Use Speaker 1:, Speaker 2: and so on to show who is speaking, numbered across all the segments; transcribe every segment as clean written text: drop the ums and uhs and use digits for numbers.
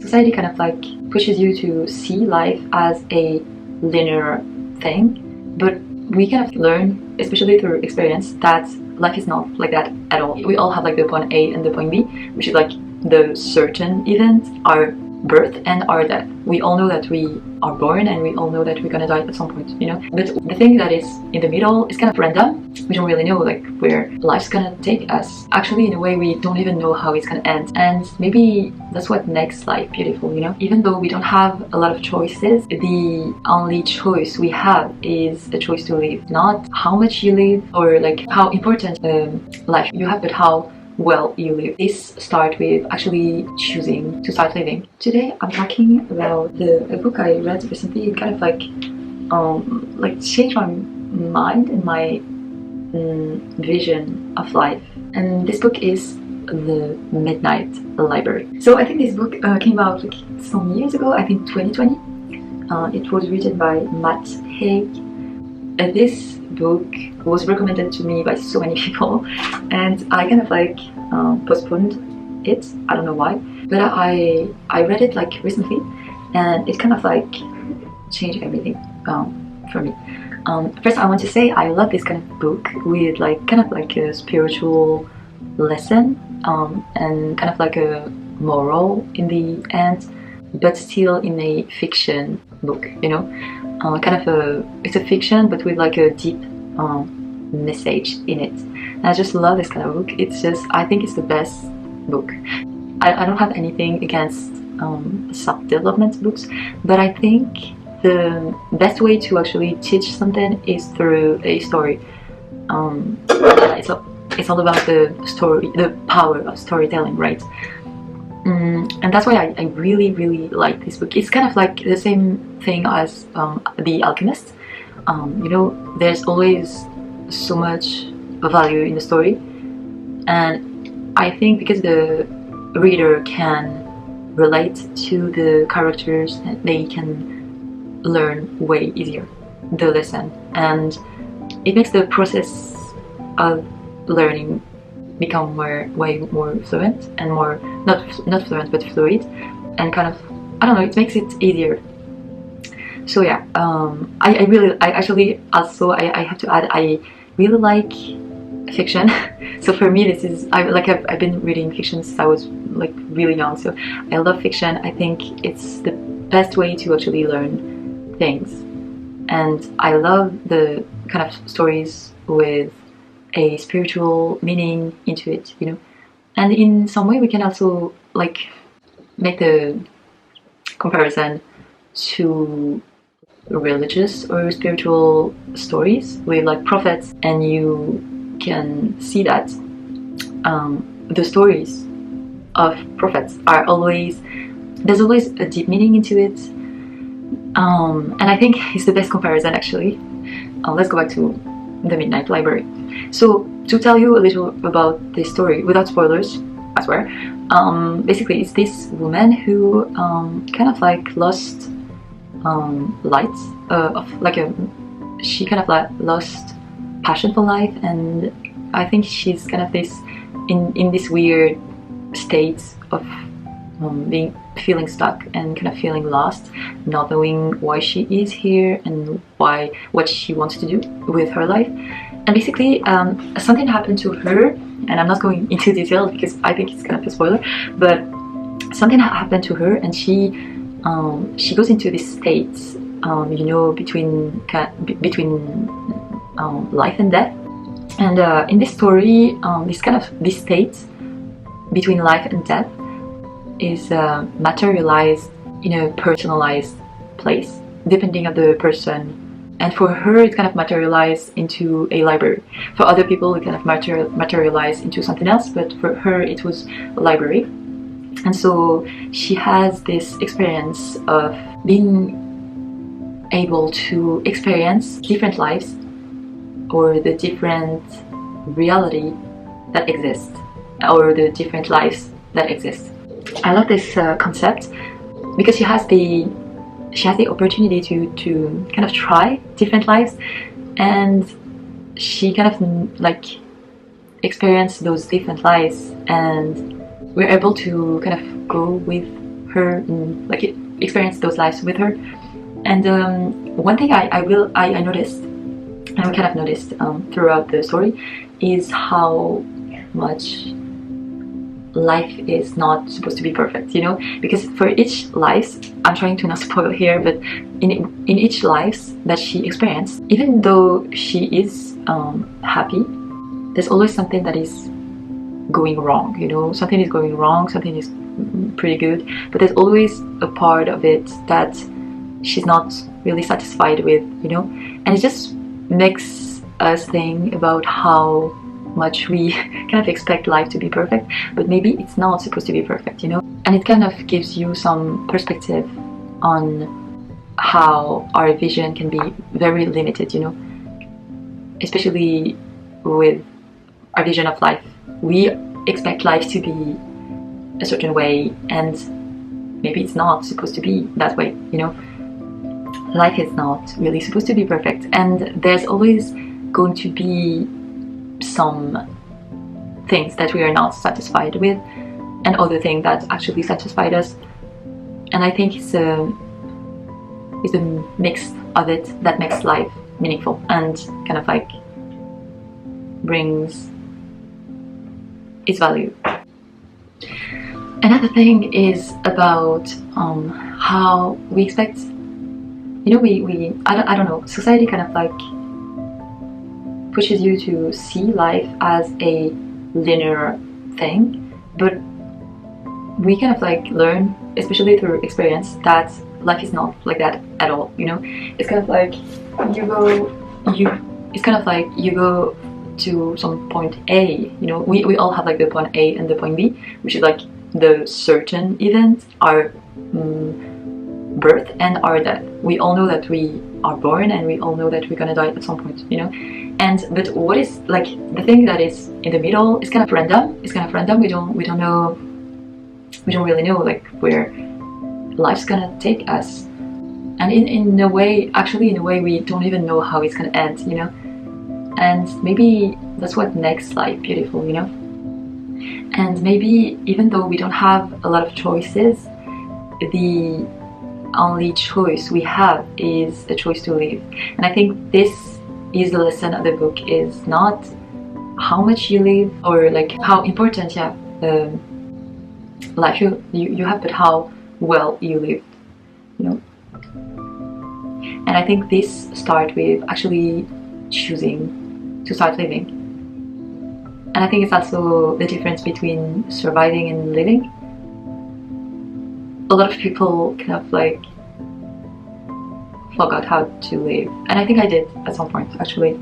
Speaker 1: Society kind of like pushes you to see life as a linear thing, but we kind of learn, especially through experience, that life is not like that at all. We all have like the point A and the point B, which is like the certain events, our birth and our death. We all know that we are born and we all know that we're gonna die at some point, you know? But the thing that is in the middle is kind of random. We don't really know like where life's gonna take us. Actually, in a way, we don't even know how it's gonna end. And maybe that's what makes life beautiful, you know? Even though we don't have a lot of choices, the only choice we have is the choice to live. Not how much you live or like how important life you have, but how well you live. This starts with actually choosing to start living. Today I'm talking about a book I read recently. It kind of like changed my mind and my vision of life. And this book is The Midnight Library. So I think this book came out like some years ago, I think 2020. It was written by Matt Haig. This book was recommended to me by so many people, and I kind of like postponed it. I don't know why, but I read it like recently, and it kind of like changed everything for me. First, I want to say I love this kind of book with like kind of like a spiritual lesson and kind of like a moral in the end, but still in a fiction book, you know. It's a fiction but with like a deep message in it. And I just love this kind of book. It's just, I think it's the best book. I don't have anything against self-development books, but I think the best way to actually teach something is through a story. It's all about the story, the power of storytelling, right? And that's why I really, really like this book. It's kind of like the same thing as The Alchemist. You know, there's always so much value in the story, and I think because the reader can relate to the characters, they can learn way easier the lesson, and it makes the process of learning become way more fluent and more not fluent but fluid, and kind of, I don't know, it makes it easier. So yeah, I actually also I have to add, I really like fiction. So for me this is, I've been reading fiction since I was like really young, so I love fiction. I think it's the best way to actually learn things, and I love the kind of stories with a spiritual meaning into it, you know. And in some way we can also like make the comparison to religious or spiritual stories with like prophets, and you can see that the stories of prophets are always, there's always a deep meaning into it, and I think it's the best comparison actually. Let's go back to The Midnight Library. So to tell you a little about this story without spoilers, I swear, basically it's this woman who kind of like lost light of like she kind of like lost passion for life, and I think she's kind of this in this weird state of feeling stuck and kind of feeling lost, not knowing why she is here and what she wants to do with her life. And basically something happened to her, and I'm not going into details because I think it's kind of a spoiler, but something happened to her, and she goes into this state, you know, between life and death. And in this story, this state between life and death is materialized in a personalized place, depending on the person. And for her, it kind of materialized into a library. For other people, it kind of materialized into something else, but for her, it was a library. And so she has this experience of being able to experience different lives, or the different reality that exists, or the different lives that exist. I love this concept because she has the opportunity to kind of try different lives, and she kind of like experience those different lives, and we're able to kind of go with her, like experience those lives with her. And one thing I noticed, and I kind of noticed throughout the story, is how much life is not supposed to be perfect, you know, because for each life, I'm trying to not spoil here, but in each life that she experienced, even though she is happy, there's always something that is going wrong, you know, something is going wrong, something is pretty good, but there's always a part of it that she's not really satisfied with, you know, and it just makes us think about how much we kind of expect life to be perfect, but maybe it's not supposed to be perfect, you know, and it kind of gives you some perspective on how our vision can be very limited, you know, especially with our vision of life. We expect life to be a certain way, and maybe it's not supposed to be that way, you know. Life is not really supposed to be perfect, and there's always going to be some things that we are not satisfied with and other things that actually satisfied us. And I think it's a mix of it that makes life meaningful and kind of like brings its value. Another thing is about how we expect, you know, I don't know, society kind of like pushes you to see life as a linear thing, but we kind of like learn, especially through experience, that life is not like that at all, you know. It's kind of like you go to some point A, you know. We all have like the point A and the point B, which is like the certain event, our birth and our death. We all know that we are born, and we all know that we're gonna die at some point, you know. And but what is like the thing that is in the middle is kind of random. It's kind of random. We don't know. We don't really know like where life's gonna take us. And in a way, actually, in a way, we don't even know how it's gonna end, you know. And maybe that's what makes life beautiful, you know. And maybe even though we don't have a lot of choices, the only choice we have is a choice to live. And I think this is the lesson of the book, is not how much you live or like how important life you have, but how well you live, you know. And I think this starts with actually choosing to start living. And I think it's also the difference between surviving and living. A lot of people kind of like forgot how to live, and I think I did at some point actually.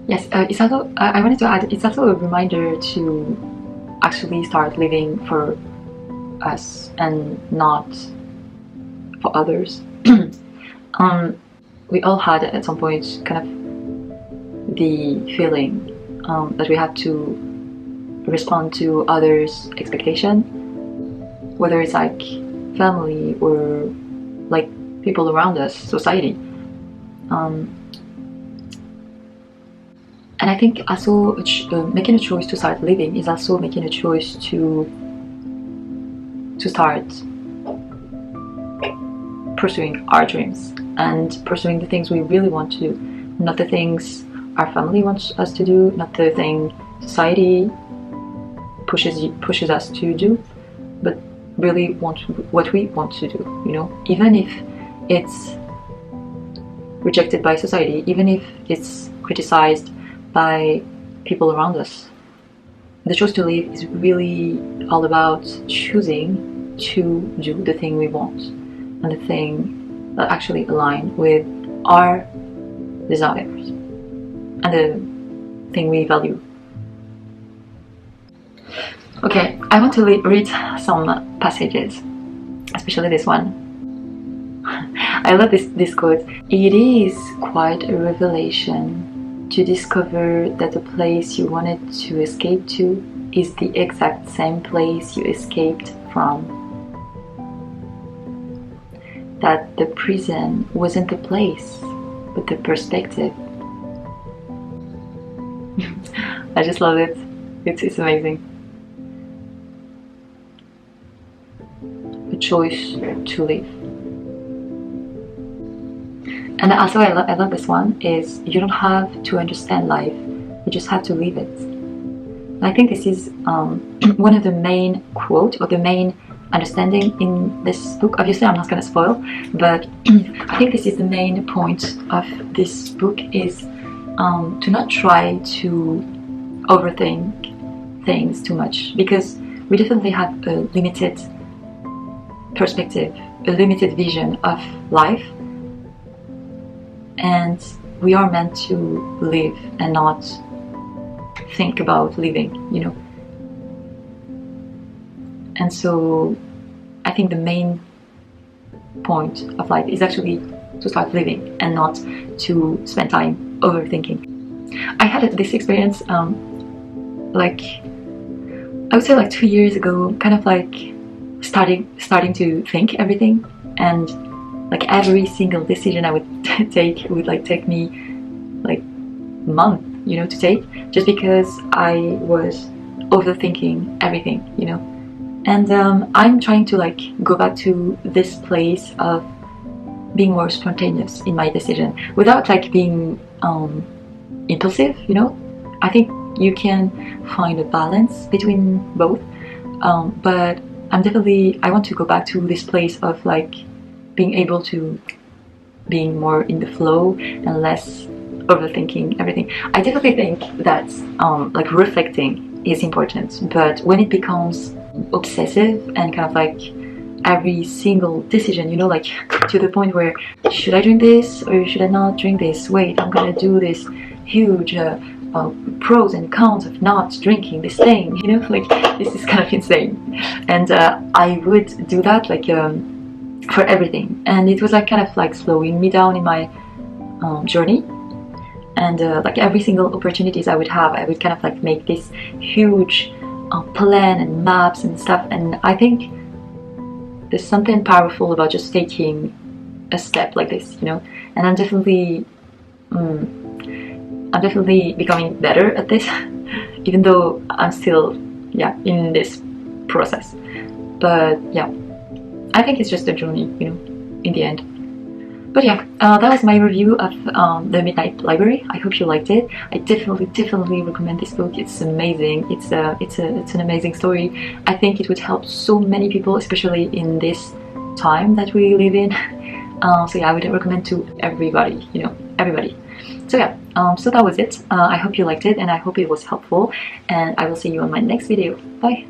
Speaker 1: Yes, it's also I wanted to add, it's also a reminder to actually start living for us and not for others. We all had at some point kind of the feeling that we had to respond to others' expectation, whether it's like family or like people around us, society. And I think also making a choice to start living is also making a choice to start pursuing our dreams and pursuing the things we really want to do, not the things our family wants us to do, not the thing society pushes us to do, but really what we want to do, you know, even if it's rejected by society, even if it's criticized by people around us. The choice to live is really all about choosing to do the thing we want and the thing that actually align with our desires and the thing we value. Okay, I want to read some passages, especially this one. I love this quote. It is quite a revelation to discover that the place you wanted to escape to is the exact same place you escaped from. That the prison wasn't the place, but the perspective. I just love it. It's amazing. choice to live. And also I love this one, is you don't have to understand life, you just have to live it. And I think this is one of the main quote, or the main understanding in this book. Obviously I'm not going to spoil, but I think this is the main point of this book, is to not try to overthink things too much, because we definitely have a limited perspective, a limited vision of life, and we are meant to live and not think about living, you know. And so I think the main point of life is actually to start living and not to spend time overthinking. I had this experience like, I would say like 2 years ago, kind of like starting to think everything, and like every single decision I would take would like take me like a month, you know, to take, just because I was overthinking everything, you know. And I'm trying to like go back to this place of being more spontaneous in my decision, without like being impulsive, you know. I think you can find a balance between both, but I want to go back to this place of like being able to being more in the flow and less overthinking everything. I definitely think that like reflecting is important, but when it becomes obsessive and kind of like every single decision, you know, like to the point where should I drink this or should I not drink this? Wait, I'm gonna do this huge pros and cons of not drinking this thing, you know, like this is kind of insane. And I would do that like for everything, and it was like kind of like slowing me down in my journey. And like every single opportunities I would have, I would kind of like make this huge plan and maps and stuff. And I think there's something powerful about just taking a step like this, you know. And I'm definitely becoming better at this, even though I'm still in this process. But yeah, I think it's just a journey, you know, in the end. But yeah, that was my review of The Midnight Library. I hope you liked it. I definitely recommend this book. It's amazing. It's an amazing story. I think it would help so many people, especially in this time that we live in. So yeah, I would recommend to everybody, you know, everybody. So yeah, so that was it. I hope you liked it, and I hope it was helpful, and I will see you on my next video. Bye!